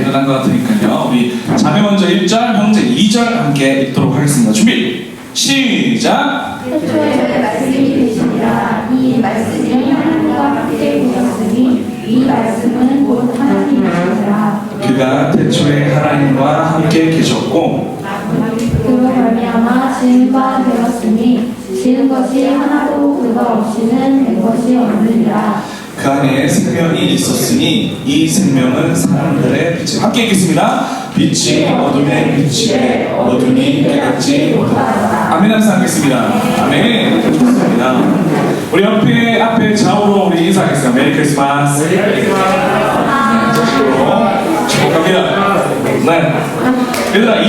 끝난 것 같으니까요. 우리 자매 먼저 1절, 형제 2절 함께 읽도록 하겠습니다. 준비, 시작! 태초에 말씀이 되시니라. 이 말씀이 하나님과 함께 계셨으니 이 말씀은 곧 하나님이시니라. 그가 태초에 하나님과 함께 계셨고 그로 말미암아 지은 바 되었으니 지은 것이 하나도 그가 없이는 된 것이 없느니라. 그 안에 생명이 있었으니 이 생명은 사람들의 빛. 함께 읽겠습니다. 빛이 어둠에 비치되 어둠이 깨닫지 못하더라. 아멘. 함께 하겠습니다. 아멘. 좋습니다. 우리 앞에 좌우로 우리 인사하겠습니다. 메리 크리스마스. 축복합니다. 네. 얘들아,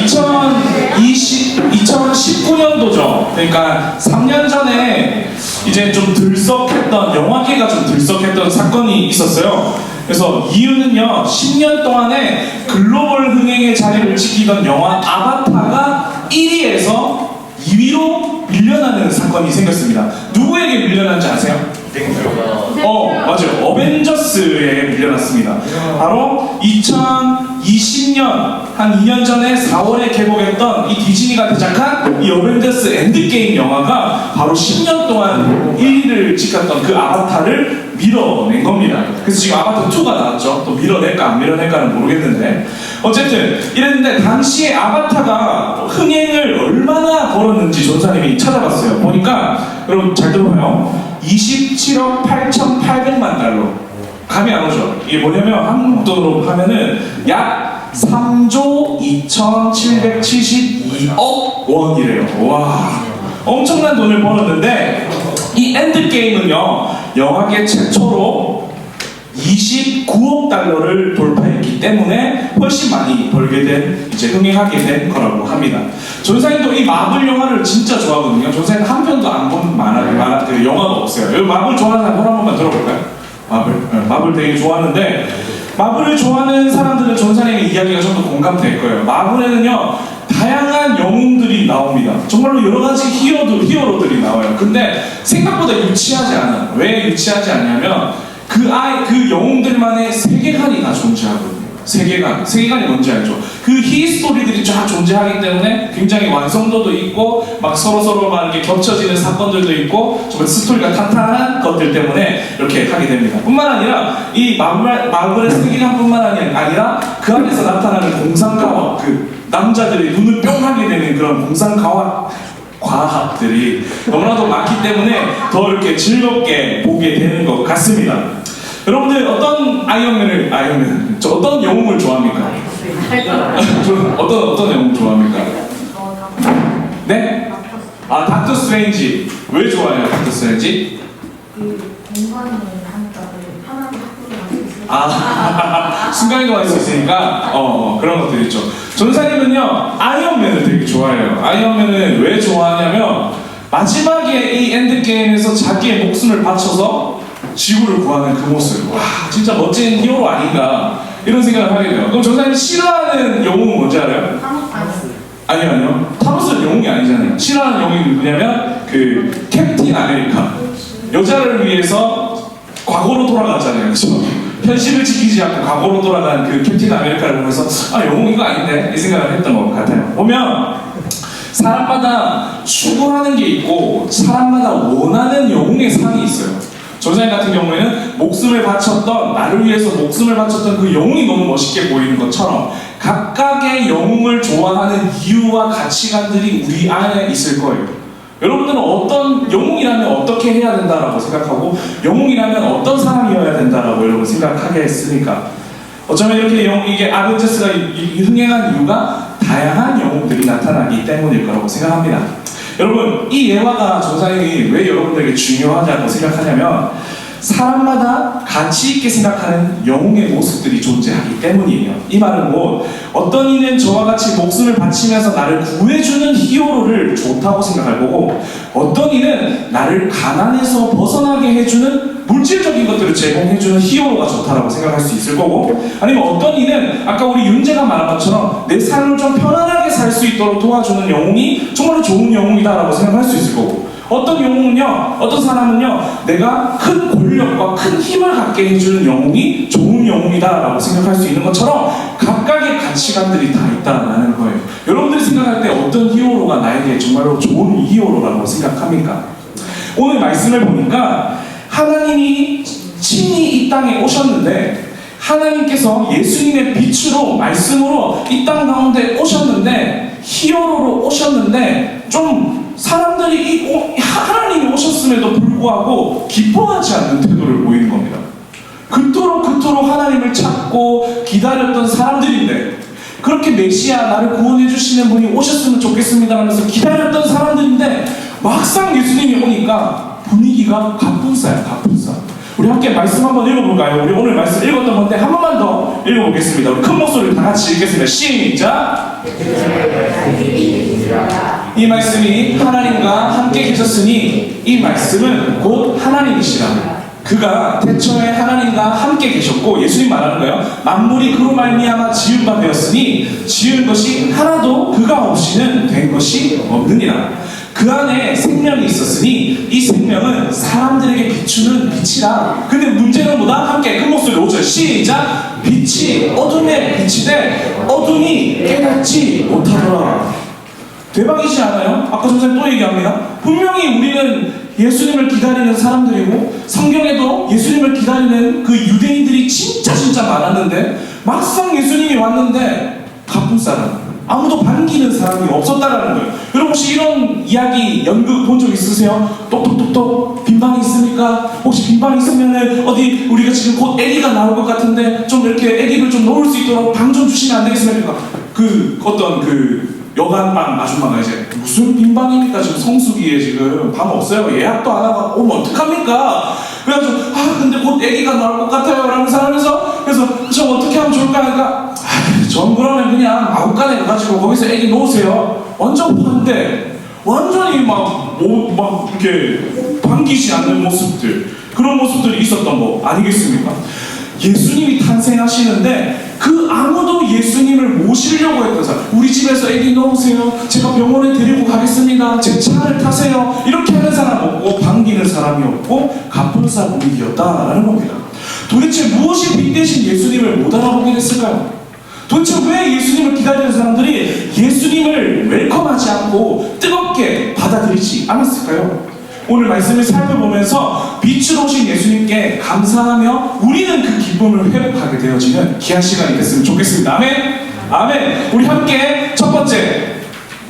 2019년도죠. 그러니까 3년 전에 이제 좀 들썩했던, 영화계가 좀 들썩했던 사건이 있었어요. 그래서 이유는요, 10년 동안에 글로벌 흥행의 자리를 지키던 영화 아바타가 1위에서 2위로 밀려나는 사건이 생겼습니다. 누구에게 밀려난지 아세요? 맞아요. 어벤져스에 밀려났습니다. 바로 2020년 한 2년 전에 4월에 개봉했던 이 디즈니가 제작한 이 어벤져스 엔드게임 영화가 바로 10년 동안 1위를 지켰던 그 아바타를 밀어낸 겁니다. 그래서 지금 아바타 2가 나왔죠. 또 밀어낼까 안 밀어낼까는 모르겠는데 어쨌든 이랬는데 당시에 아바타가 흥행을 얼마나 벌었는지 전사님이 찾아봤어요. 보니까 여러분 잘 들어봐요. 27억 8,800만 달러. 감이 안 오죠? 이게 뭐냐면 한국 돈으로 하면은 약 3조 2,772억 원이래요. 와, 엄청난 돈을 벌었는데 이 엔드게임은요, 영화계 최초로 29억 달러를 돌파했기 때문에 훨씬 많이 벌게 된, 이제 흥행하게 된 거라고 합니다. 전사님도 이 마블 영화를 진짜 좋아하거든요. 전사님 한 편도 안 본 그 영화가 없어요. 여기 마블 좋아하는 사람 손 한 번만 들어볼까요? 마블 되게 좋아하는데, 마블을 좋아하는 사람들은 전사님의 이야기가 좀 더 공감될 거예요. 마블에는요, 다양한 영웅들이 나옵니다. 정말로 여러 가지 히어로들이 나와요. 근데 생각보다 유치하지 않아요. 왜 유치하지 않냐면 그 영웅들만의 세계관이 다 존재하거든요. 세계관이 뭔지 알죠? 그 히스토리들이 쫙 존재하기 때문에 굉장히 완성도도 있고 막 서로 막 이렇게 겹쳐지는 사건들도 있고 정말 스토리가 탄탄한 것들 때문에 이렇게 하게 됩니다. 뿐만 아니라 이 마블의 세계관뿐만 아니라 그 안에서 나타나는 공상과학, 그 남자들이 눈을 뿅 하게 되는 그런 과학들이 너무나도 많기 때문에 더 이렇게 즐겁게 보게 되는 것 같습니다. 여러분들 어떤 어떤 영웅을 좋아합니까? 어떤 영웅 좋아합니까? 네? 닥터 스트레인지. 왜 좋아해요, 닥터 스트레인지? 공간을 하니까 편하게 학교를 순간이동할 수 있으니까 그런 것들 있죠. 전사님은요, 아이언맨을 되게 좋아해요. 아이언맨을 왜 좋아하냐면 마지막에 이 엔드게임에서 자기의 목숨을 바쳐서 지구를 구하는 그 모습, 와, 진짜 멋진 히어로 아닌가 이런 생각을 하게 돼요. 그럼 전사님 싫어하는 영웅은 뭔지 알아요? 아니요. 타노스는 영웅이 아니잖아요. 싫어하는 영웅이 누구냐면 그 캡틴 아메리카. 여자를 위해서 과거로 돌아갔잖아요. 그렇죠? 현실을 지키지 않고 과거로 돌아간 그 캡틴 아메리카를 보면서 영웅 이거 아닌데 이 생각을 했던 것 같아요. 보면 사람마다 추구하는 게 있고 사람마다 원하는 영웅의 상이 있어요. 전사님 같은 경우에는 나를 위해서 목숨을 바쳤던 그 영웅이 너무 멋있게 보이는 것처럼 각각의 영웅을 좋아하는 이유와 가치관들이 우리 안에 있을 거예요. 여러분들은 어떤 영웅이라면 어떻게 해야 된다라고 생각하고 영웅이라면 어떤 사람이어야 된다라고 여러분 생각하게 했으니까 어쩌면 이게 아벤져스가 흥행한 이유가 다양한 영웅들이 나타나기 때문일 거라고 생각합니다. 여러분, 이 예화가 전사님이 왜 여러분들에게 중요하냐고 생각하냐면 사람마다 가치 있게 생각하는 영웅의 모습들이 존재하기 때문이에요. 이 말은 어떤 이는 저와 같이 목숨을 바치면서 나를 구해주는 히어로를 좋다고 생각할 거고 어떤 이는 나를 가난에서 벗어나게 해주는 물질적인 것들을 제공해주는 히어로가 좋다라고 생각할 수 있을 거고 아니면 어떤 이는 아까 우리 윤재가 말한 것처럼 내 삶을 좀 편안하게 살 수 있도록 도와주는 영웅이 정말로 좋은 영웅이다라고 생각할 수 있을 거고 어떤 영웅은요, 어떤 사람은요, 내가 큰 권력과 큰 힘을 갖게 해주는 영웅이 좋은 영웅이다라고 생각할 수 있는 것처럼 각각의 가치관들이 다 있다라는 거예요. 여러분들이 생각할 때 어떤 히어로가 나에게 정말로 좋은 히어로라고 생각합니까? 오늘 말씀을 보니까 하나님이 친히 이 땅에 오셨는데, 하나님께서 예수님의 빛으로 말씀으로 이 땅 가운데 오셨는데, 히어로로 오셨는데, 좀 사람들이 하나님이 오셨음에도 불구하고 기뻐하지 않는 태도를 보이는 겁니다. 그토록 하나님을 찾고 기다렸던 사람들인데, 그렇게 메시아 나를 구원해 주시는 분이 오셨으면 좋겠습니다 하면서 기다렸던 사람들인데, 막상 예수님이 오니까 분위기가 갑분싸야, 갑분싸. 우리 함께 말씀 한번 읽어볼까요? 우리 오늘 말씀 읽었던 건데 한 번만 더 읽어보겠습니다. 우리 큰 목소리를 다 같이 읽겠습니다. 시작! 이 말씀이 하나님과 함께 계셨으니 이 말씀은 곧 하나님이시라. 그가 태초에 하나님과 함께 계셨고, 예수님 말하는 거예요. 만물이 그로 말미암아 지은 바 되었으니 지은 것이 하나도 그가 없이는 된 것이 없느니라. 그 안에 생명이 있었으니 이 생명은 사람들에게 비추는 빛이라. 근데 문제는 뭐다? 함께 큰 목소리로 5절 시작! 빛이 어둠에 비치되 어둠이 깨닫지 못하더라. 대박이지 않아요? 아까 선생님 또 얘기합니다. 분명히 우리는 예수님을 기다리는 사람들이고 성경에도 예수님을 기다리는 그 유대인들이 진짜 많았는데, 막상 예수님이 왔는데 갑분싸라. 아무도 반기는 사람이 없었다라는 거예요. 여러분 혹시 이런 이야기 연극 본 적 있으세요? 똑똑똑똑 빈방이 있습니까? 혹시 빈방이 있으면은 어디 우리가 지금 곧 애기가 나올 것 같은데 좀 이렇게 애기를 좀 놓을 수 있도록 방 좀 주시면 안 되겠습니까? 그 어떤 그 여관방 아줌마가 이제 무슨 빈방입니까? 지금 성수기에 지금 방 없어요. 예약도 안 하고 오면 어떡합니까? 그래가지고 근데 곧 애기가 나올 것 같아요 라면서 하면서, 그래서 저 어떻게 하면 좋을까 하니까 전 그러면 그냥 아웃간에 가가지고 거기서 애기 놓으세요. 완전 반대. 완전히 막 이렇게 반기지 않는 모습들, 그런 모습들이 있었던 거 아니겠습니까? 예수님이 탄생하시는데 그 아무도 예수님을 모시려고 했던 사람, 우리 집에서 애기 넣으세요, 제가 병원에 데리고 가겠습니다, 제 차를 타세요, 이렇게 하는 사람 없고 반기는 사람이 없고 갑분싸 분위기였다라는 겁니다. 도대체 무엇이 빛대신 예수님을 못 알아보게 됐을까요? 도대체 왜 예수님을 기다리는 사람들이 예수님을 웰컴하지 않고 뜨겁게 받아들이지 않았을까요? 오늘 말씀을 살펴보면서 빛으로 오신 예수님께 감사하며 우리는 그 기쁨을 회복하게 되어지는 귀한 시간이 됐으면 좋겠습니다. 아멘? 아멘! 우리 함께 첫 번째,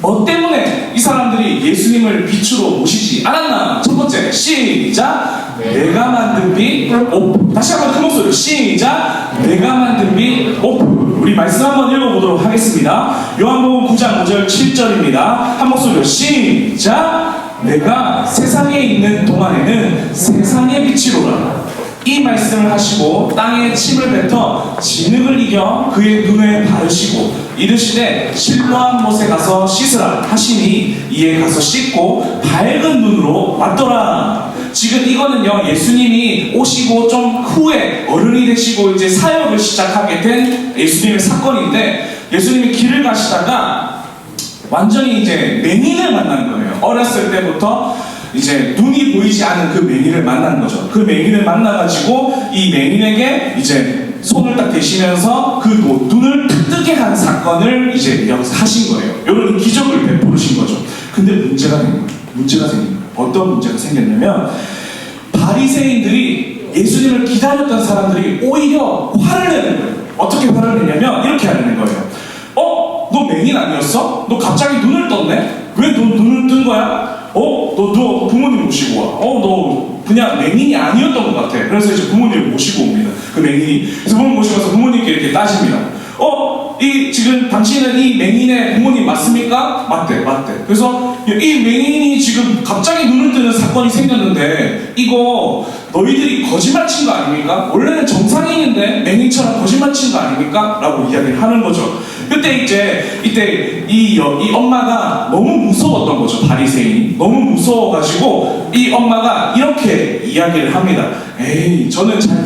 뭐 때문에 이 사람들이 예수님을 빛으로 모시지 않았나? 첫 번째, 시작! 내가 만든 빛 오픈. 다시 한번 큰 목소리로 시작! 내가 만든 빛 오픈. 우리 말씀 한번 읽어보도록 하겠습니다. 요한복음 9장 5절 7절입니다. 한 목소리로 시작! 내가 세상에 있는 동안에는 세상의 빛이로라. 이 말씀을 하시고 땅에 침을 뱉어 진흙을 이겨 그의 눈에 바르시고 이르시되 실로암 못에 가서 씻으라 하시니 이에 가서 씻고 밝은 눈으로 왔더라. 지금 이거는요, 예수님이 오시고 좀 후에 어른이 되시고 이제 사역을 시작하게 된 예수님의 사건인데, 예수님이 길을 가시다가 완전히 이제 맹인을 만난 거예요. 어렸을 때부터 이제 눈이 보이지 않은 그 맹인을 만난 거죠. 그 맹인을 만나가지고 이 맹인에게 이제 손을 딱 대시면서 그 눈을 뜨게 한 사건을 이제 여기서 하신 거예요. 이런 기적을 베푸신 거죠. 근데 문제가 생긴 거예요. 어떤 문제가 생겼냐면, 바리새인들이 예수님을 기다렸던 사람들이 오히려 화를 내는 거예요. 어떻게 화를 내냐면 이렇게 하는 거예요. 너 맹인 아니었어? 너 갑자기 눈을 떴네? 왜 너 눈을 뜬 거야? 너 부모님 모시고 와. 너 그냥 맹인이 아니었던 것 같아. 그래서 이제 부모님을 모시고 옵니다. 그 맹인이. 그래서 부모님 모시고 와서 부모님께 이렇게 따집니다. 지금 당신은 이 맹인의 부모님 맞습니까? 맞대. 그래서 이 맹인이 지금 갑자기 눈을 뜨는 사건이 생겼는데, 이거 너희들이 거짓말 친 거 아닙니까? 원래는 정상인인데 맹인처럼 거짓말 친 거 아닙니까? 라고 이야기를 하는 거죠. 이때 이 엄마가 너무 무서웠던 거죠. 바리새인이 너무 무서워가지고 이 엄마가 이렇게 이야기를 합니다. 저는 잘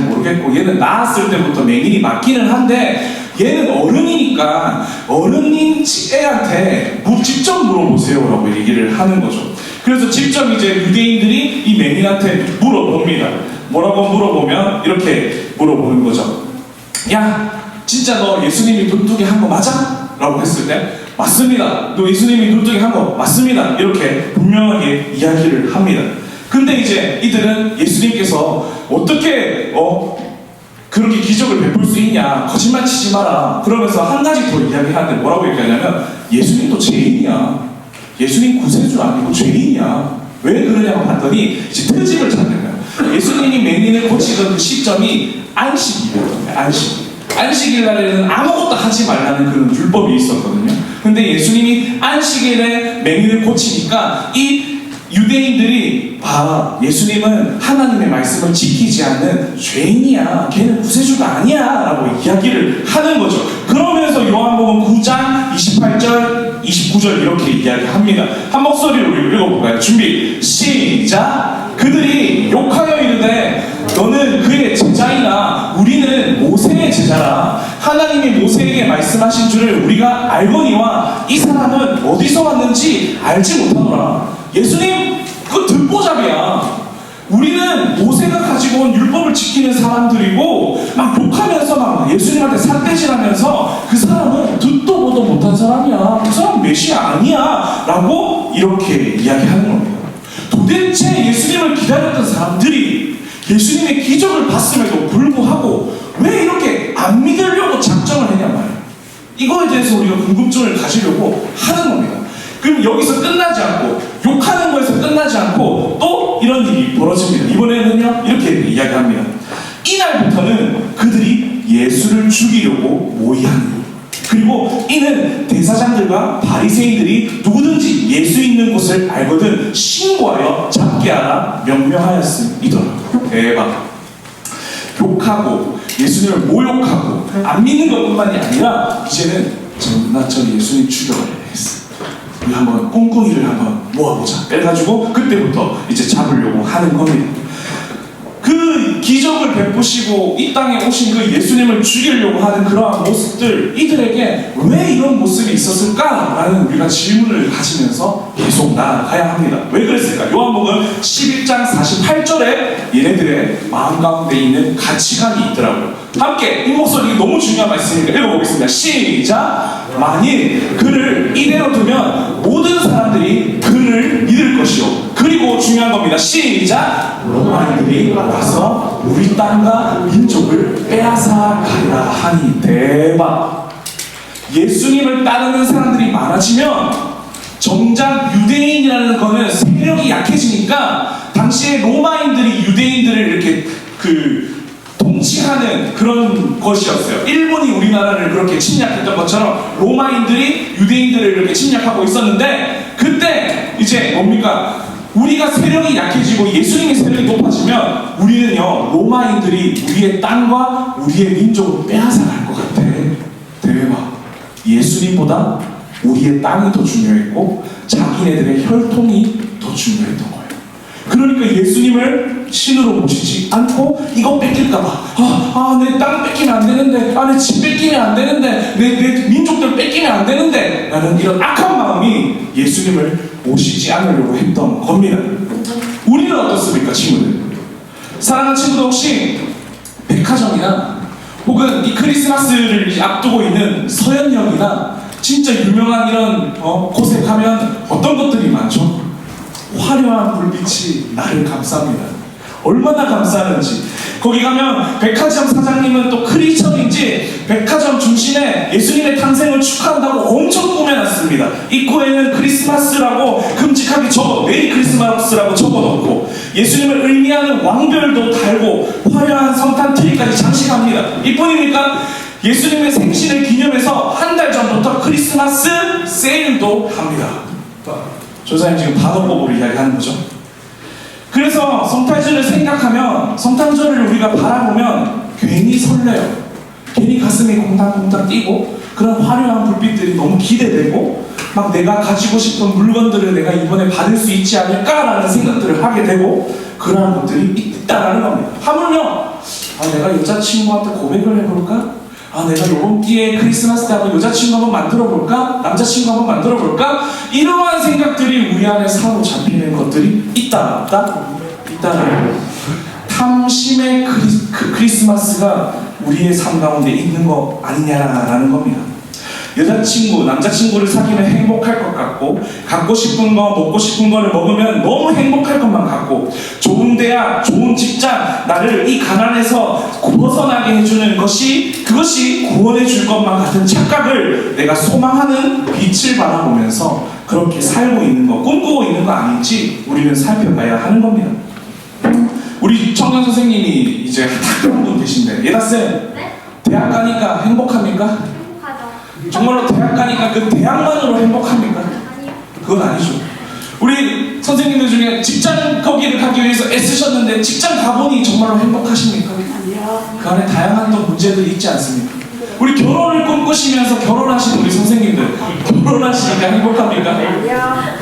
모르겠고 얘는 낳았을 때부터 맹인이 맞기는 한데 얘는 어른이니까 어른인 애한테 직접 물어보세요라고 얘기를 하는 거죠. 그래서 직접 이제 유대인들이 이 맹인한테 물어봅니다. 뭐라고 물어보면 이렇게 물어보는 거죠. 야, 진짜 너 예수님이 눈뜨게 한 거 맞아? 라고 했을 때 맞습니다. 너 예수님이 눈뜨게 한 거 맞습니다. 이렇게 분명하게 이야기를 합니다. 근데 이제 이들은 예수님께서 어떻게 그렇게 기적을 베풀 수 있냐, 거짓말 치지 마라 그러면서 한 가지 더 이야기하는데 뭐라고 얘기하냐면 예수님도 죄인이야. 예수님 구세주 아니고 죄인이야. 왜 그러냐고 봤더니 이제 트집을 찾는 거야. 예수님이 맹인을 고치던 그 시점이 안식일이었던 거야. 안식일 날에는 아무것도 하지 말라는 그런 율법이 있었거든요. 근데 예수님이 안식일에 맹인을 고치니까 이 유대인들이 예수님은 하나님의 말씀을 지키지 않는 죄인이야. 걔는 구세주가 아니야. 라고 이야기를 하는 거죠. 그러면서 요한복음 9장 28절 29절 이렇게 이야기합니다. 한 목소리로 우리 읽어볼까요? 준비 시작. 그들이 욕하여 이르되 너는 그의 제자이나 우리는 모세의 제자라. 하나님이 모세에게 말씀하신 줄을 우리가 알거니와 이 사람은 어디서 왔는지 알지 못하노라. 예수님 그 듣보잡이야. 우리는 모세가 가지고 온 율법을 지키는 사람들이고 막 욕하면서 막 예수님한테 삿대질하면서 그 사람은 듣도 보도 못한 사람이야. 그 사람 메시아 아니야. 라고 이렇게 이야기하는 겁니다. 도대체 예수님을 기다렸던 사람들이 예수님의 기적을 봤음에도 불구하고 왜 이렇게 안 믿으려고 작정을 했냔 말이에요. 이거에 대해서 우리가 궁금증을 가지려고 하는 겁니다. 그럼 여기서 끝나지 않고 욕하는 거에서 끝나지 않고 또 이런 일이 벌어집니다. 이번에는요 이렇게 이야기합니다. 이날부터는 그들이 예수를 죽이려고 모의하는, 그리고 이는 대사장들과 바리새인들이 누구든지 예수 있는 곳을 알거든 신고하여 잡게 하라 명령하였음이더라. 대박. 욕하고 예수님을 모욕하고 안 믿는 것뿐만이 아니라 이제는 저 예수님 죽여버려야겠어. 우리 한번 꿍꿍이를 한번 모아보자. 그래가지고 그때부터 이제 잡으려고 하는 겁니다. 그 기적을 베푸시고 이 땅에 오신 그 예수님을 죽이려고 하는 그러한 모습들, 이들에게 왜 이런 모습이 있었을까라는 우리가 질문을 가지면서 계속 나아가야 합니다. 왜 그랬을까? 요한복음 11장 48절에 얘네들의 마음 가운데 있는 가치관이 있더라고요. 함께 이 목소리 너무 중요한 말씀이니까 읽어보겠습니다. 시작. 만일 그를 이대로 두면 모든 사람들이 그를 믿을 것이요. 그리고 중요한 겁니다. 시작. 로마인들이 와서 우리 땅과 민족을 빼앗아 가리라 하니. 대박. 예수님을 따르는 사람들이 많아지면 정작 유대인이라는 거는 세력이 약해지니까 당시에 로마인들이 유대인들을 이렇게 통치하는 그런 것이었어요. 일본이 우리나라를 그렇게 침략했던 것처럼 로마인들이 유대인들을 이렇게 침략하고 있었는데, 그때 이제 뭡니까? 우리가 세력이 약해지고 예수님의 세력이 높아지면 우리는요 로마인들이 우리의 땅과 우리의 민족을 빼앗아갈 것 같아. 대박. 예수님보다 우리의 땅이 더 중요했고 자기네들의 혈통이 더 중요했던 거예요. 그러니까 예수님을 신으로 모시지 않고 이거 뺏길까봐 내 땅 뺏기면 안 되는데, 내 집 뺏기면 안 되는데, 내 민족들 뺏기면 안 되는데 라는 이런 악한 마음이 예수님을 모시지 않으려고 했던 겁니다. 우리는 어떻습니까, 친구들? 사랑하는 친구들, 혹시 백화점이나 혹은 이 크리스마스를 앞두고 있는 서현역이나 진짜 유명한 이런 곳에 가면 어떤 것들이 많죠? 화려한 불빛이 나를 감쌉니다. 얼마나 감싸는지. 거기 가면 백화점 사장님은 또 크리스천인지 백화점 중심에 예수님의 탄생을 축하한다고 엄청 꾸며놨습니다. 입구에는 크리스마스라고 끔찍하게 메리 크리스마스라고 적어놓고 예수님을 의미하는 왕별도 달고 화려한 성탄 트리까지 장식합니다. 이뿐입니까? 예수님의 생신을 기념해서 한 달 전부터 크리스마스 세일도 합니다. 조사님 지금 반어법으로 이야기하는 거죠. 그래서 성탄절을 생각하면, 성탄절을 우리가 바라보면 괜히 설레요. 괜히 가슴이 콩닥콩닥 뛰고 그런 화려한 불빛들이 너무 기대되고 막 내가 가지고 싶은 물건들을 내가 이번에 받을 수 있지 않을까라는 생각들을 하게 되고 그러한 것들이 있다라는 겁니다. 하물며 내가 여자친구한테 고백을 해볼까? 아, 내가 이번 기회에 크리스마스 때 한번 여자친구 한번 만들어볼까? 남자친구 한번 만들어볼까? 이러한 생각들이 우리 안에 사로잡히는 것들이 있다, 없다? 있다는 거예요. 탐심의 크리스마스가 우리의 삶 가운데 있는 거 아니냐라는 겁니다. 여자친구, 남자친구를 사귀면 행복할 것 같고, 갖고 싶은 거, 먹고 싶은 거를 먹으면 너무 행복할 것만 같고, 좋은 대학, 좋은 직장, 나를 이 가난에서 벗어나게 해주는 그것이 구원해 줄 것만 같은 착각을 내가 소망하는 빛을 바라보면서 그렇게 살고 있는 거, 꿈꾸고 있는 거 아닌지 우리는 살펴봐야 하는 겁니다. 우리 청년 선생님이 이제 학교 한 분 계신데, 예다쌤, 네? 대학 가니까 행복합니까? 행복하죠. 정말로 대학 가니까 그 대학만으로 행복합니까? 아니요. 그건 아니죠. 우리 선생님들 중에 직장 거기를 가기 위해서 애쓰셨는데 직장 가보니 정말로 행복하십니까? 아니요. 그 안에 다양한 또 문제들이 있지 않습니까? 우리 결혼을 꿈꾸시면서 결혼하신 우리 선생님들, 결혼하시니까 행복합니까? 아니요.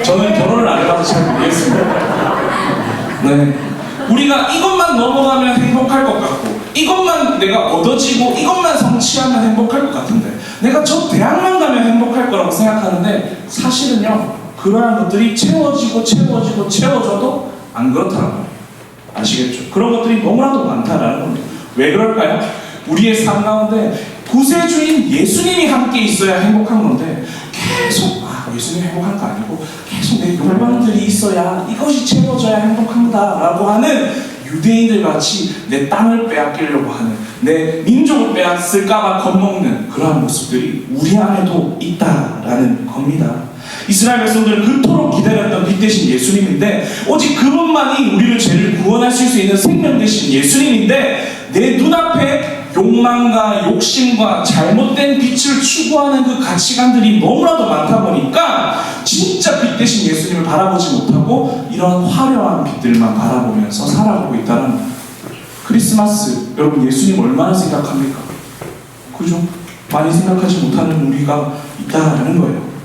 저는 결혼을 안 해봐서 잘 모르겠습니다. 네. 우리가 이것만 넘어가면 행복할 것 같고, 이것만 내가 얻어지고, 이것만 성취하면 행복할 것 같은데, 내가 저 대학만 가면 행복할 거라고 생각하는데, 사실은요, 그러한 것들이 채워져도 안 그렇더라고요. 아시겠죠? 그런 것들이 너무나도 많다라는 겁니다. 왜 그럴까요? 우리의 삶 가운데 구세주인 예수님이 함께 있어야 행복한 건데, 계속 예수님 행복한 거 아니고 계속 내 욕망들이 있어야, 이것이 채워져야 행복한다라고 하는 유대인들 같이 내 땅을 빼앗기려고 하는, 내 민족을 빼앗을까봐 겁먹는 그러한 모습들이 우리 안에도 있다라는 겁니다. 이스라엘 백성들은 그토록 기다렸던 빛 대신 예수님인데, 오직 그분만이 우리를 죄를 구원하실 수 있는 생명 대신 예수님인데, 내 눈앞에 욕망과 욕심과 잘못된 빛을 추구하는 그 가치관들이 너무나도 많다 보니까 진짜 빛 대신 예수님을 바라보지 못하고 이런 화려한 빛들만 바라보면서 살아가고 있다는, 크리스마스, 여러분 예수님 얼마나 생각합니까? 그죠? 많이 생각하지 못하는 우리가 있다는 거예요.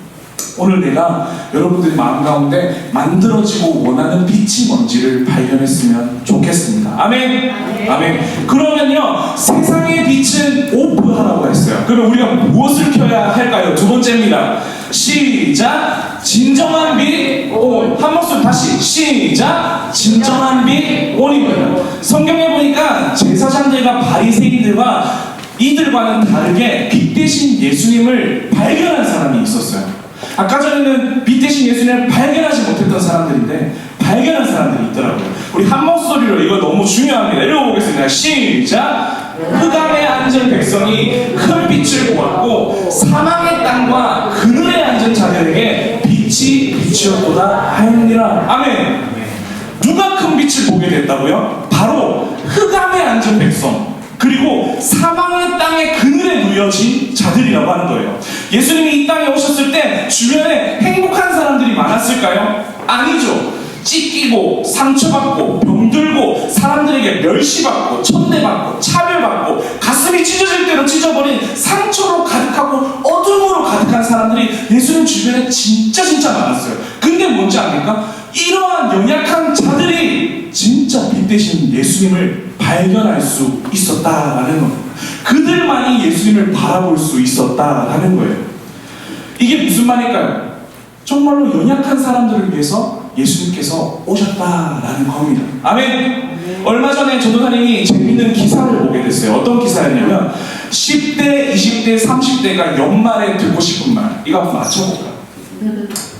오늘 내가 여러분들의 마음 가운데 만들어지고 원하는 빛이 뭔지를 발견했으면 좋겠습니다. 아멘? 아멘. 그러면요, 세상의 빛은 오프하라고 했어요. 그러면 우리가 무엇을 켜야 할까요? 두 번째입니다. 시작! 진정한 빛 온. 한 목소리 다시 시작! 진정한 빛 온입니다. 성경에 보니까 제사장들과 바리새인들과 이들과는 다르게 빛 대신 예수님을 발견한 사람이 있었어요. 아까 전에는 빛 대신 예수님을 발견하지 못했던 사람들인데 발견한 사람들이 있더라고요. 우리 한 목소리로 이거 너무 중요합니다. 읽어보겠습니다. 시작! 흑암에 앉은 백성이 큰 빛을 보았고 사망의 땅과 그늘에 앉은 자들에게 빛이 빛이었도다 하였느니라. 아멘. 누가 큰 빛을 보게 됐다고요? 바로 흑암에 앉은 백성, 그리고 사망의 땅의 그늘에 누여진 자들이라고 하는 거예요. 예수님이 이 땅에 오셨을 때 주변에 행복한 사람들이 많았을까요? 아니죠. 찢기고 상처받고 병들고 사람들에게 멸시받고 천대받고 차별받고 가슴이 찢어질 대로 찢어버린 상처로 가득하고 어둠으로 가득한 사람들이 예수님 주변에 진짜 많았어요. 근데 뭔지 압니까? 이러한 연약한 자들이 진짜 빛 대신 예수님을 발견할 수 있었다라는 겁니다. 그들만이 예수님을 바라볼 수 있었다라는 거예요. 이게 무슨 말일까요? 정말로 연약한 사람들을 위해서 예수님께서 오셨다라는 겁니다. 아멘. 얼마 전에 전도사님이 재밌는 기사를 보게 됐어요. 어떤 기사였냐면 10대, 20대, 30대가 연말에 듣고 싶은 말, 이거 한번 맞춰볼까요?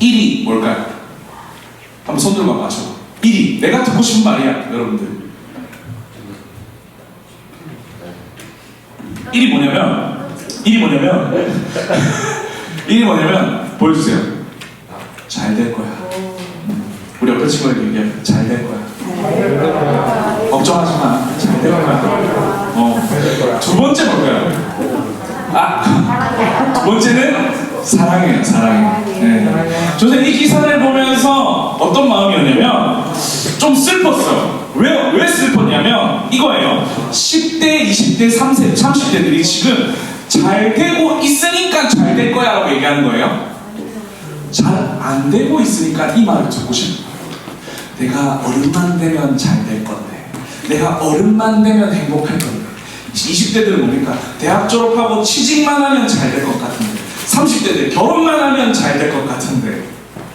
1위 뭘까요? 한번 손 들고 맞춰봐. 1위, 내가 듣고 싶은 말이야, 여러분들. 1위 뭐냐면 보여주세요. 잘 될 거야. 우리 옆에 친구에게 얘기해. 잘 될 거야. 걱정하지 마. 잘 될 거야. 두 번째 뭘까요? 두 번째는 사랑이에요. 사랑. 네. 저는 이 기사를 보면서 어떤 마음이었냐면 좀 슬펐어요. 왜 슬펐냐면 이거예요. 10대, 20대, 30대들이 지금 잘 되고 있으니까 잘 될 거야 라고 얘기하는 거예요. 잘 안 되고 있으니까 이 말을 듣고 싶어요. 내가 어른만 되면 잘 될 건데, 내가 어른만 되면 행복할 건데, 20대들은 뭡니까? 대학 졸업하고 취직만 하면 잘 될 것 같은데 30대들 결혼만 하면 잘 될 것 같은데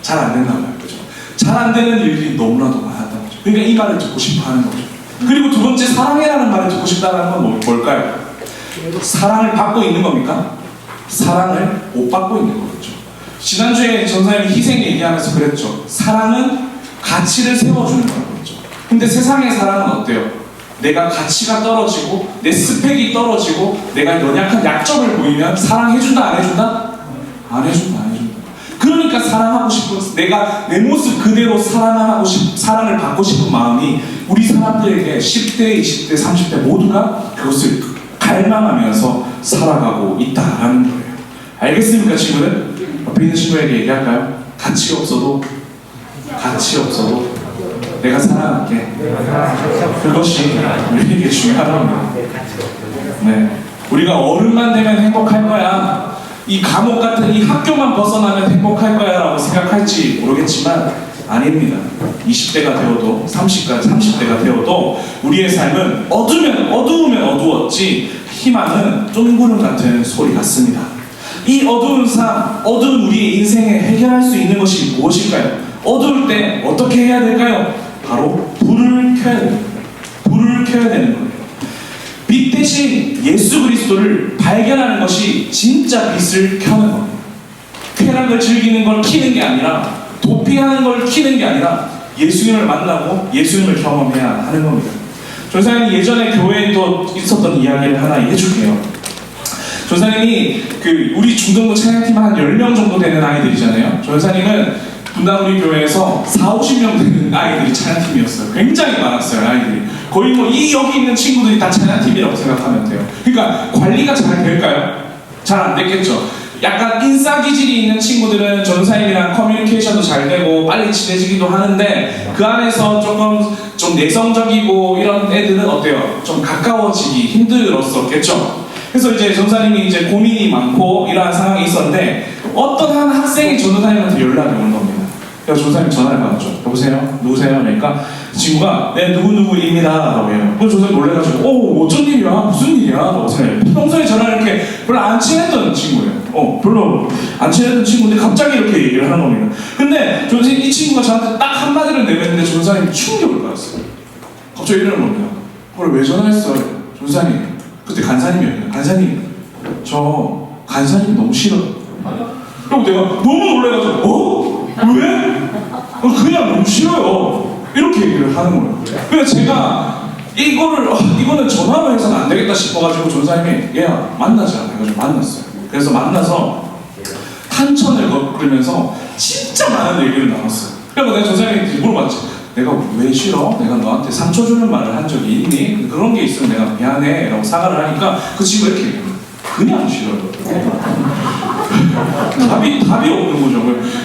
잘 안 된단 말이에요. 그죠? 잘 안 되는 일들이 너무나도 많았던 거죠. 그러니까 이 말을 듣고 싶어 하는 거죠. 그리고 두 번째, 사랑해라는 말을 듣고 싶다는 건 뭘까요? 사랑을 받고 있는 겁니까? 사랑을 못 받고 있는 거겠죠. 지난주에 전사님이 희생 얘기하면서 그랬죠. 사랑은 가치를 세워주는 거였죠. 근데 세상의 사랑은 어때요? 내가 가치가 떨어지고 내 스펙이 떨어지고 내가 연약한 약점을 보이면 사랑해준다 안 해준다? 안 해준다 안 해준다. 그러니까 사랑하고 싶은, 내가 내 모습 그대로 사랑을 받고 싶은 마음이 우리 사람들에게 10대, 20대, 30대 모두가 그것을 갈망하면서 살아가고 있다라는 거예요. 알겠습니까, 친구들? 옆에 있는 친구에게 얘기할까요? 가치 없어도 내가 사랑할게. 그것이 우리에게 중요하다는 거예요. 네. 우리가 어른만 되면 행복할 거야. 이 감옥 같은 이 학교만 벗어나면 행복할 거야 라고 생각할지 모르겠지만 아닙니다. 20대가 되어도 30대가 되어도 우리의 삶은 어두우면 어두웠지 희망은 뜬구름 같은 소리 같습니다. 이 어두운 삶, 어두운 우리의 인생에 해결할 수 있는 것이 무엇일까요? 어두울 때 어떻게 해야 될까요? 바로 불을 켜야 됩니다. 불을 켜야 되는 거예요. 빛 대신 예수 그리스도를 발견하는 것이 진짜 빛을 켜는 겁니다. 쾌락을 즐기는 걸 키는 게 아니라, 도피하는 걸 키는 게 아니라 예수님을 만나고 예수님을 경험해야 하는 겁니다. 전사님이 예전에 교회에 또 있었던 이야기를 하나 해줄게요. 전사님이 우리 중등부 찬양팀 한 10명 정도 되는 아이들이잖아요. 전사님은 분당 우리 교회에서 40-50명 되는 아이들이 찬양팀이었어요. 굉장히 많았어요, 아이들이. 거의 뭐 여기 있는 친구들이 다 찬양팀이라고 생각하면 돼요. 그러니까 관리가 잘 될까요? 잘 안 됐겠죠. 약간 인싸 기질이 있는 친구들은 전사님이랑 커뮤니케이션도 잘 되고 빨리 친해지기도 하는데 그 안에서 좀 내성적이고 이런 애들은 어때요? 좀 가까워지기 힘들었었겠죠. 그래서 이제 전사님이 이제 고민이 많고 이러한 상황이 있었는데 어떤 한 학생이 전도사님한테 연락이 오는 겁니다. 그래서 전사님 전화를 받았죠. 여보세요? 누구세요? 그러니까 그 친구가 네 누구누구입니다 라고 해요. 그래서 전사님 놀래가지고 어쩐 일이야? 무슨 일이야? 라고 생각해요. 평소에 저랑 이렇게 별로 안 친했던 친구예요. 별로 안 친했던 친구인데 갑자기 이렇게 얘기를 하는 겁니다. 근데 전사님 이 친구가 저한테 딱 한마디를 내뱉는데 전사님이 충격을 받았어요. 갑자기 이러는 겁니다. 그걸 왜 전화했어요? 전사님 그때 간사님이었어요. 간사님 저 간사님 너무 싫어요. 그리고 내가 너무 놀래가지고 왜? 그냥 너무 싫어요. 이렇게 얘기를 하는 거예요. 그래서 제가 이거는 전화로 해서는 안 되겠다 싶어가지고 전사님이 얘야 만나자 해가지고 만났어요. 그래서 만나서 탄천을 걸으면서 진짜 많은 얘기를 나눴어요. 그래서 내가 전사님한테 물어봤지. 내가 왜 싫어? 내가 너한테 상처 주는 말을 한 적이 있니? 그런 게 있으면 내가 미안해 라고 사과를 하니까 그 친구가 이렇게 얘기해요. 그냥 싫어요. 답이 없는 거죠.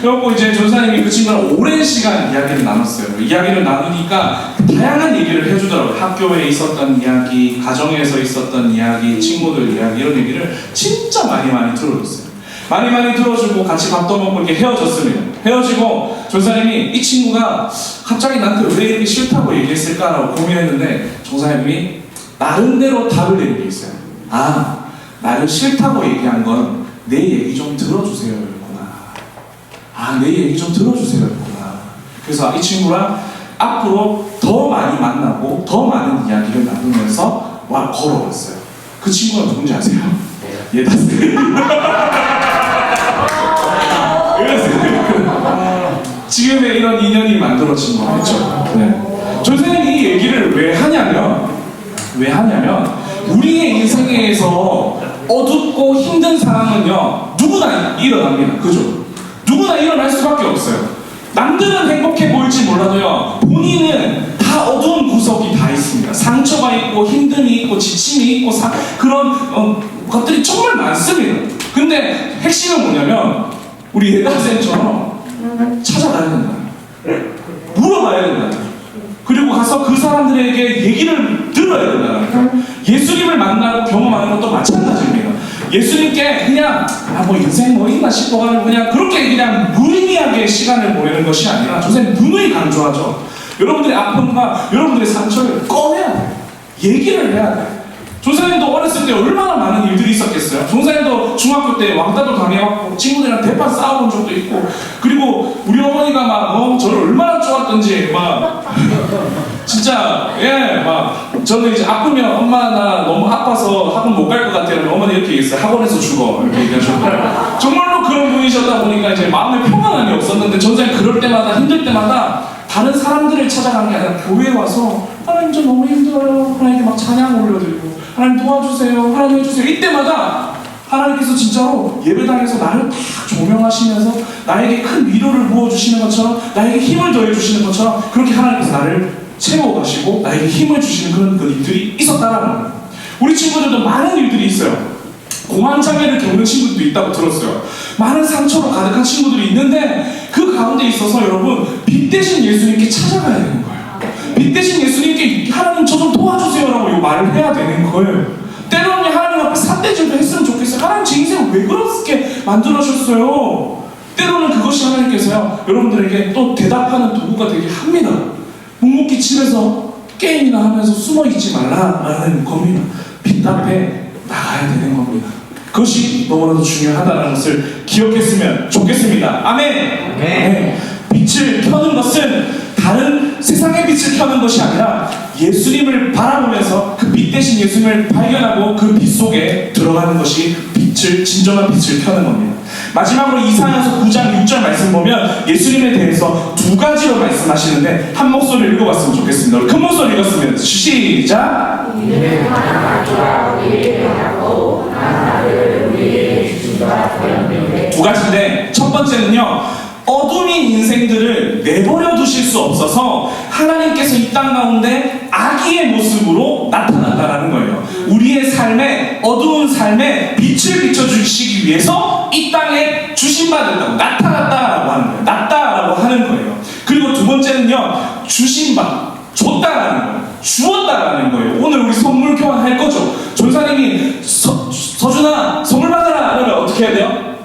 그래서 이제 전사님이 그 친구랑 오랜 시간 이야기를 나눴어요. 이야기를 나누니까 다양한 얘기를 해주더라고요. 학교에 있었던 이야기, 가정에서 있었던 이야기, 친구들 이야기 이런 얘기를 진짜 많이 들어줬어요. 많이 들어주고 같이 밥도 먹고 이렇게 헤어졌습니다. 헤어지고 전사님이 이 친구가 갑자기 나한테 왜 이렇게 싫다고 얘기했을까라고 고민했는데 전사님이 나름대로 답을 내는 게 있어요. 나를 싫다고 얘기한 건 내 얘기 좀 들어주세요 였구나. 내 얘기 좀 들어주세요 였구나. 그래서 이 친구랑 앞으로 더 많이 만나고 더 많은 이야기를 나누면서 걸어왔어요. 그 친구가 누군지 아세요? 예다쌤. 지금의 이런 인연이 만들어진 거겠죠. 네. 전생이 이 얘기를 왜 하냐면 우리의 인생에서 어둡고 힘든 상황은요 누구나 일어납니다. 그죠? 누구나 일어날 수밖에 없어요. 남들은 행복해 보일지 몰라도요 본인은 다 어두운 구석이 다 있습니다. 상처가 있고 힘듦이 있고 지침이 있고 그런 것들이 정말 많습니다. 근데 핵심은 뭐냐면 우리 예다쌤처럼 찾아가야 된다. 물어봐야 된다. 그리고 가서 그 사람들에게 얘기를 들어야 된다. 예수님을 만나고 경험하는 것도 마찬가지입니다. 예수님께 그냥 뭐 인생 뭐 있나 싶어가지고 그냥 무의미하게 시간을 보내는 것이 아니라 선생님 누누이 강조하죠. 여러분들의 아픔과 여러분들의 상처를 꺼내야 돼. 얘기를 해야 돼. 전사님도 어렸을 때 얼마나 많은 일들이 있었겠어요. 전사님도 중학교 때 왕따도 당해왔고 친구들이랑 대판 싸워본 적도 있고, 그리고 우리 어머니가 막 저를 얼마나 좋았던지 막 진짜 막 저는 이제 아프면 엄마 나 너무 아파서 학원 못 갈 것 같아요. 어머니 이렇게 얘기했어요. 학원에서 죽어 이렇게 얘기하셨고, 정말로 그런 분이셨다 보니까 이제 마음에 평안함이 없었는데 전사님 그럴 때마다 힘들 때마다 다른 사람들을 찾아가는 게 아니라 교회에 와서 하나님 저 너무 힘들어요. 하나님께 막 찬양 올려드리고 하나님 도와주세요. 하나님 해주세요. 이때마다 하나님께서 진짜로 예배당에서 나를 다 조명하시면서 나에게 큰 위로를 부어주시는 것처럼, 나에게 힘을 더해주시는 것처럼 그렇게 하나님께서 나를 채워가시고 나에게 힘을 주시는 그런 일들이 있었다라는 거예요. 우리 친구들도 많은 일들이 있어요. 공황장애를 겪는 친구들도 있다고 들었어요. 많은 상처로 가득한 친구들이 있는데 그 가운데 있어서 여러분 빛 대신 예수님께 찾아가야 되는 거예요. 빛 대신 예수님께 하나님 저 좀 도와주세요라고 말을 해야 되는 거예요. 때로는 하나님 앞에 삿대질도 했으면 좋겠어요. 하나님 제 인생을 왜 그렇게 만들어주셨어요? 때로는 그것이 하나님께서요 여러분들에게 또 대답하는 도구가 되게 합니다. 묵묵히 집에서 게임이나 하면서 숨어있지 말라라는 겁니다. 빛 앞에 나가야 되는 겁니다. 그것이 너무나도 중요하다는 것을 기억했으면 좋겠습니다. 아멘. 네. 빛을 켜는 것은 다른 세상의 빛을 켜는 것이 아니라 예수님을 바라보면서 그 빛 대신 예수님을 발견하고 그 빛 속에 들어가는 것이 진정한 빛을 켜는 겁니다. 마지막으로 이사야서 9장 6절 말씀 보면 예수님에 대해서 두 가지로 말씀하시는데 한 목소리를 읽어봤으면 좋겠습니다. 우리 큰 목소리 읽었으면 시작! 두 가지인데 첫 번째는요, 어둠인 인생들을 내버려 두실 수 없어서 하나님께서 이 땅 가운데 아기의 모습으로 나타난다는 거예요. 우리의 삶에, 어두운 삶에 빛을 비춰주시기 위해서 이 땅에 주신받았다고, 나타났다라고 하는 거예요. 났다라고 하는 거예요. 그리고 두 번째는요, 주신바, 줬다라는 거예요. 주었다라는 거예요. 오늘 우리 선물 교환할 거죠. 전사님이 서준아 선물 받아라 그러면 어떻게 해야 돼요?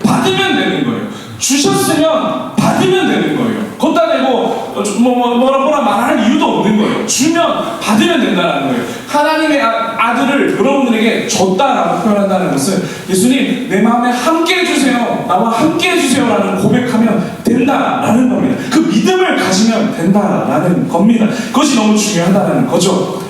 받으면 되는 거예요. 주셨으면 받으면 되는 거예요. 걷다 대고 뭐라 말할 이유도 없는 거예요. 주면 받으면 된다는 거예요. 하나님의 아들을 여러분들에게 줬다라고 표현한다는 것은 예수님 내 마음에 함께 해주세요, 나와 함께 해주세요라는 고백하면 된다라는 겁니다. 그 믿음을 가지면 된다라는 겁니다. 그것이 너무 중요하다는 거죠.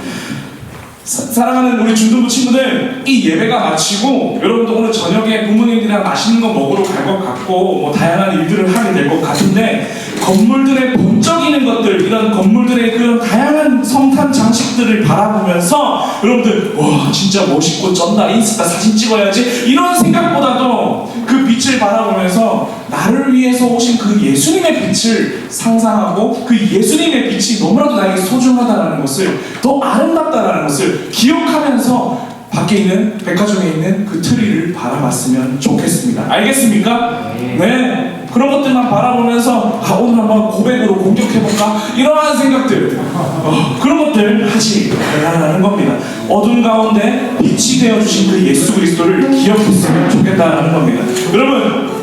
사랑하는 우리 중등부 친구들, 이 예배가 마치고 여러분도 오늘 저녁에 부모님들이랑 맛있는 거 먹으러 갈 것 같고 뭐 다양한 일들을 하게 될 것 같은데, 건물들의 번쩍이는 것들, 이런 건물들의 그런 다양한 성탄 장식들을 바라보면서 여러분들 와 진짜 멋있고 쩐다, 인스타 사진 찍어야지 이런 생각보다도 그 빛을 바라보면서 나를 위해서 오신 그 예수님의 빛을 상상하고 그 예수님의 빛이 너무나도 나에게 소중하다는 것을, 더 아름답다는 것을 기억하면서 밖에 있는 백화점에 있는 그 트리를 바라봤으면 좋겠습니다. 알겠습니까? 네. 그런 것들만 바라보면서 오늘 한번 고백으로 공격해볼까? 이러한 생각들, 그런 것들 하지 말라는 겁니다. 어둠 가운데 빛이 되어주신 그 예수 그리스도를 기억했으면 좋겠다는 겁니다. 여러분,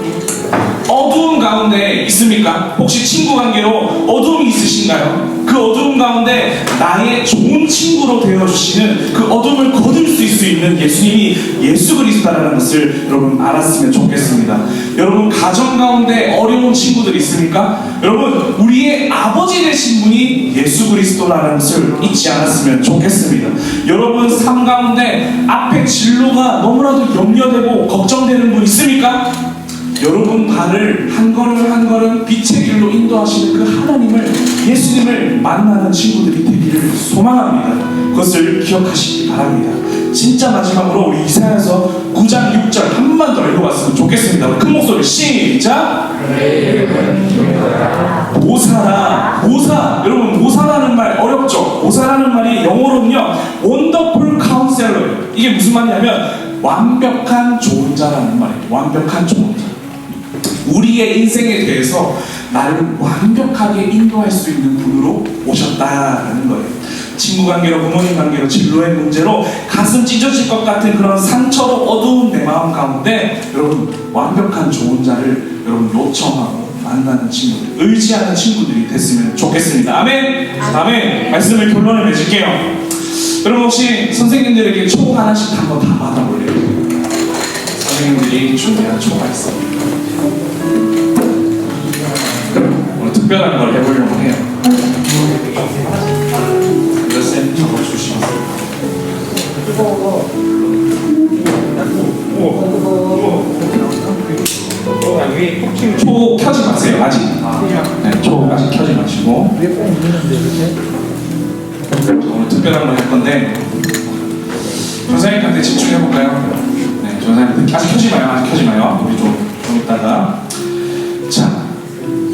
어두운 가운데 있습니까? 혹시 친구 관계로 어둠이 있으신가요? 그 어두움 가운데 나의 좋은 친구로 되어주시는 그 어둠을 거둘 수 있는 예수님이 예수 그리스도라는 것을 여러분 알았으면 좋겠습니다. 여러분, 가정 가운데 어려운 친구들 있습니까? 여러분, 우리의 아버지 되신 분이 예수 그리스도라는 것을 잊지 않았으면 좋겠습니다. 여러분 삶 가운데 앞에 진로가 너무나도 염려되고 걱정되는 분 있습니까? 여러분 발을 한 걸음 한 걸음 빛의 길로 인도하시는 그 하나님을, 예수님을 만나는 친구들이 되기를 소망합니다. 그것을 기억하시기 바랍니다. 진짜 마지막으로 우리 이사야서 9장 6절 한 번만 더 읽어봤으면 좋겠습니다. 큰 목소리 시작! 모사라, 모사. 여러분, 모사라는 말 어렵죠? 모사라는 말이 영어로는요 원더풀 카운셀러. 이게 무슨 말이냐면 완벽한 좋은 자라는 말이에요. 완벽한 좋은 자. 우리의 인생에 대해서 나를 완벽하게 인도할 수 있는 분으로 오셨다라는 거예요. 친구 관계로, 부모님 관계로, 진로의 문제로 가슴 찢어질 것 같은 그런 상처로 어두운 내 마음 가운데 여러분 완벽한 좋은 자를 여러분 요청하고 만나는 친구들, 의지하는 친구들이 됐으면 좋겠습니다. 아멘. 아멘. 말씀을 결론을 맺을게요. 여러분 혹시 선생님들에게 초 하나씩 한번 다 받아볼래요? 선생님들이 준비한 초가 있어. 오늘 특별한 걸 해보려고 해요. 몇쌤 적어주시면. 초 켜지 마세요, 아직. 네, 초 아직 켜지 마시고. 오늘 특별한 걸 할 건데, 전사님한테 집중해볼까요? 네, 전사님한테 아직 켜지 마요, 아직 켜지 마요. 우리 좀 이따가. 자,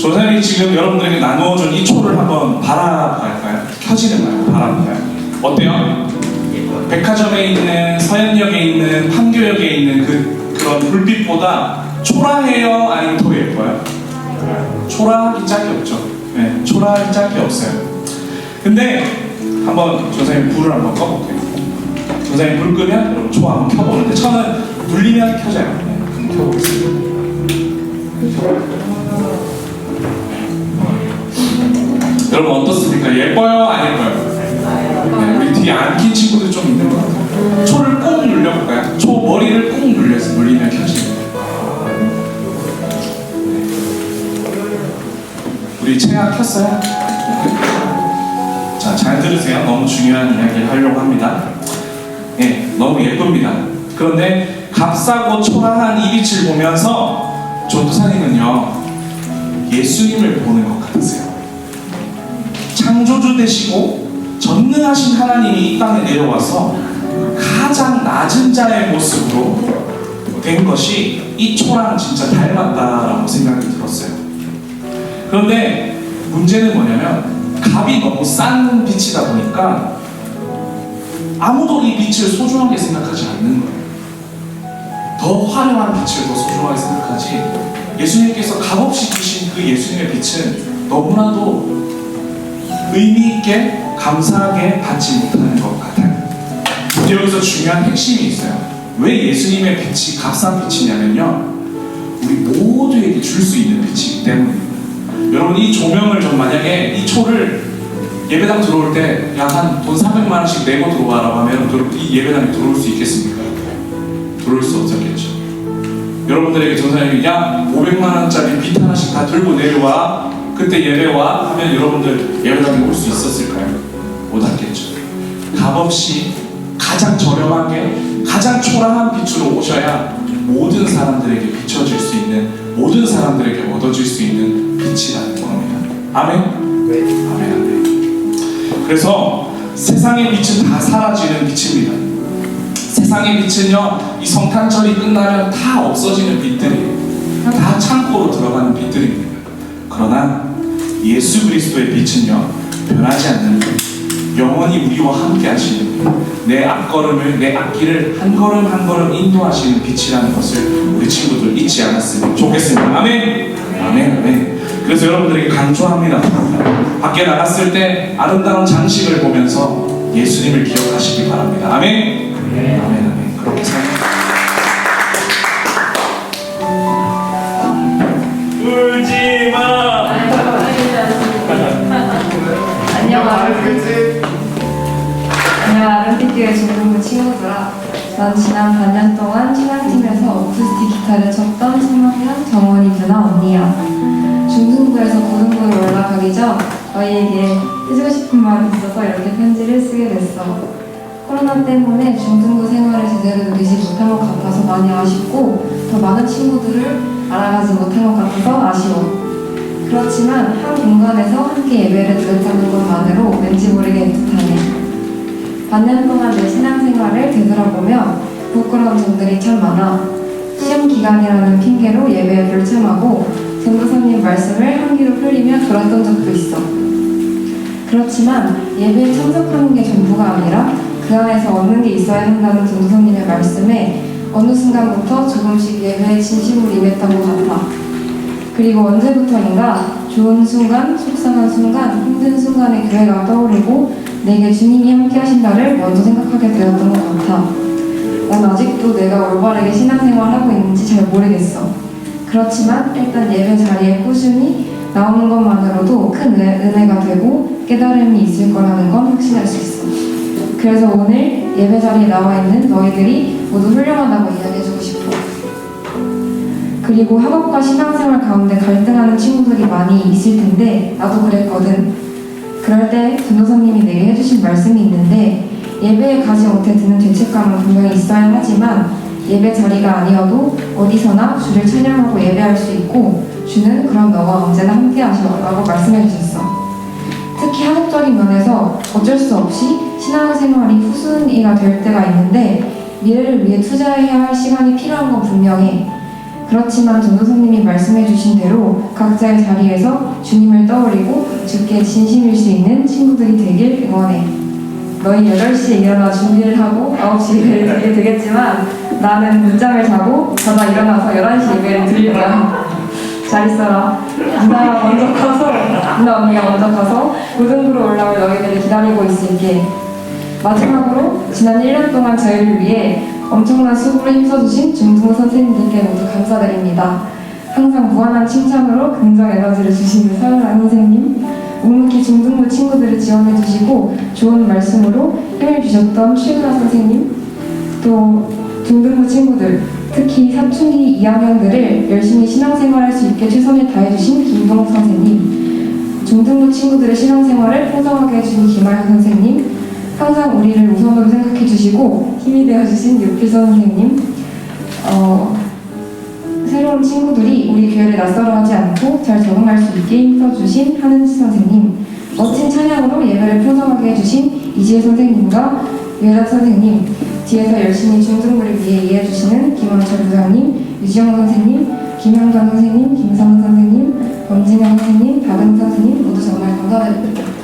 전사님이 지금 여러분들에게 나누어준 이 초를 한번 바라볼까요? 켜지는 말고 바라볼까요? 어때요? 백화점에 있는, 서현역에 있는, 판교역에 있는 그런 불빛보다 초라해요? 아니면 더 예뻐요? 초라하기 짝이 없죠. 네, 초라하기 짝이 없어요. 근데 한번 전사님 불을 한번 꺼볼게요. 전사님 불 끄면 여러분 초 한번 켜보는데 처음은 눌리면 켜져요. 네, 한번 켜보겠습니다. 여러분 어떻습니까? 예뻐요? 안 예뻐요? 네, 우리 뒤에 안 낀 친구들 좀 있는 것 같아요. 초를 꾹 눌려볼까요? 초 머리를 꾹 눌려서 눌리면 켜지는. 우리 채아 켰어요? 자, 잘 들으세요. 너무 중요한 이야기를 하려고 합니다. 네, 너무 예쁩니다. 그런데 값싸고 초라한 이 빛을 보면서 전도사님은요, 예수님을 보는 것 같으세요. 창조주 되시고 전능하신 하나님이 이 땅에 내려와서 가장 낮은 자의 모습으로 된 것이 이 초랑 진짜 닮았다라고 생각이 들었어요. 그런데 문제는 뭐냐면 값이 너무 싼 빛이다 보니까 아무도 이 빛을 소중하게 생각하지 않는 거예요. 더 화려한 빛을 더 소중하게 생각하지, 예수님께서 값없이 주신 그 예수님의 빛은 너무나도 의미 있게 감사하게 받지 못하는 것 같아요. 근데 여기서 중요한 핵심이 있어요. 왜 예수님의 빛이 값싼 빛이냐면요, 우리 모두에게 줄 수 있는 빛이기 때문입니다. 여러분 이 조명을 좀 만약에 이 초를 예배당 들어올 때 야 한 돈 300만 원씩 내고 들어와라고 하면 이 예배당에 들어올 수 있겠습니까? 들어올 수 없었겠죠. 여러분들에게 전사님이 야 500만 원짜리 빛 하나씩 다 들고 내려와, 그때 예배와 하면 여러분들 예배당에 올 수 있었을까요? 못 왔겠죠. 값없이 가장 저렴하게 가장 초라한 빛으로 오셔야 모든 사람들에게 비춰질 수 있는, 모든 사람들에게 얻어질 수 있는 빛이라는 겁니다. 아멘? 네. 아멘, 아멘. 그래서 세상의 빛은 다 사라지는 빛입니다. 세상의 빛은요, 이 성탄절이 끝나면 다 없어지는 빛들이에요. 다 창고로 들어가는 빛들입니다. 그러나 예수 그리스도의 빛은요, 변하지 않는 빛, 영원히 우리와 함께 하시는 빛, 내 앞걸음을, 내 앞길을 한 걸음 한 걸음 인도하시는 빛이라는 것을 우리 친구들 잊지 않았으면 좋겠습니다. 아멘. 아멘. 아멘. 그래서 여러분들에게 강조합니다. 밖에 나갔을 때 아름다운 장식을 보면서 예수님을 기억하시기 바랍니다. 아멘. 아멘. 아멘. 그렇게 살아요. 울지 마. 안녕 아름빛교회 중등부 친구들아. 난 지난 반년 동안 신앙팀에서 어쿠스틱 기타를 쳤던 3학년 정원이 누나 언니야. 중등부에서 고등부로 올라가기 전 너희에게 해주고 싶은 말이 있어서 이렇게 편지를 쓰게 됐어. 코로나 때문에 중등부 생활을 제대로 누리지 못한 것 같아서 많이 아쉽고, 더 많은 친구들을 알아가지 못한 것 같아서 아쉬워. 그렇지만 한 공간에서 함께 예배를 드렸다는 것만으로 왠지 모르게 애틋하네. 반년 동안 내 신앙생활을 되돌아보면 부끄러운 점들이 참 많아. 시험 기간이라는 핑계로 예배에 불참하고 전도사님 말씀을 한 귀로 흘리며 들었던 적도 있어. 그렇지만 예배에 참석하는 게 전부가 아니라 그 안에서 얻는 게 있어야 한다는 전도사님의 말씀에 어느 순간부터 조금씩 예배에 진심으로 임했던 것 같아. 그리고 언제부터인가 좋은 순간, 속상한 순간, 힘든 순간에 교회가 떠오르고 내게 주님이 함께 하신다를 먼저 생각하게 되었던 것 같아. 난 아직도 내가 올바르게 신앙생활하고 있는지 잘 모르겠어. 그렇지만 일단 예배 자리에 꾸준히 나오는 것만으로도 큰 은혜가 되고 깨달음이 있을 거라는 건 확신할 수 있어. 그래서 오늘 예배 자리에 나와 있는 너희들이 모두 훌륭하다고 이야기해주고 싶어. 그리고 학업과 신앙생활 가운데 갈등하는 친구들이 많이 있을 텐데 나도 그랬거든. 그럴 때 전도사님이 내게 해주신 말씀이 있는데 예배에 가지 못해 드는 죄책감은 분명히 있어야 하지만 예배 자리가 아니어도 어디서나 주를 찬양하고 예배할 수 있고 주는 그런 너와 언제나 함께 하셔라고 말씀해 주셨어. 특히 학업적인 면에서 어쩔 수 없이 신앙생활이 후순위가 될 때가 있는데 미래를 위해 투자해야 할 시간이 필요한 건 분명해. 그렇지만 전도사님이 말씀해 주신 대로 각자의 자리에서 주님을 떠올리고 주께 진심일 수 있는 친구들이 되길 응원해. 너희 8시에 일어나 준비를 하고 9시 예배를 드리게 되겠지만 나는 늦잠을 자고 자다 일어나서 11시 예배를 드릴 거야. 잘 있어라. 누나 언니가 먼저 가서 고등부로 올라올 너희들을 기다리고 있을게. 마지막으로 지난 1년 동안 저희를 위해 엄청난 수고를 힘써주신 중등부 선생님들께 모두 감사드립니다. 항상 무한한 칭찬으로 긍정 에너지를 주시는 서연아 선생님, 묵묵히 중등부 친구들을 지원해주시고 좋은 말씀으로 힘을 주셨던 최근아 선생님, 또 중등부 친구들, 특히 사춘기 2학년들을 열심히 신앙생활할 수 있게 최선을 다해주신 김동욱 선생님, 중등부 친구들의 신앙생활을 풍성하게 해주신 김하연 선생님, 항상 우리를 우선으로 생각해주시고 힘이 되어주신 유필선 선생님, 새로운 친구들이 우리 교회를 낯설어하지 않고 잘 적응할 수 있게 힘써주신 한은지 선생님, 멋진 찬양으로 예배를 풍성하게 해주신 이지혜 선생님과 유혜락 선생님, 뒤에서 열심히 중등부를 위해 이해해주시는 김원철 부장님, 유지영 선생님, 김현관 선생님, 김성은 선생님, 범진영 선생님, 박은 선생님 모두 정말 감사드립니다.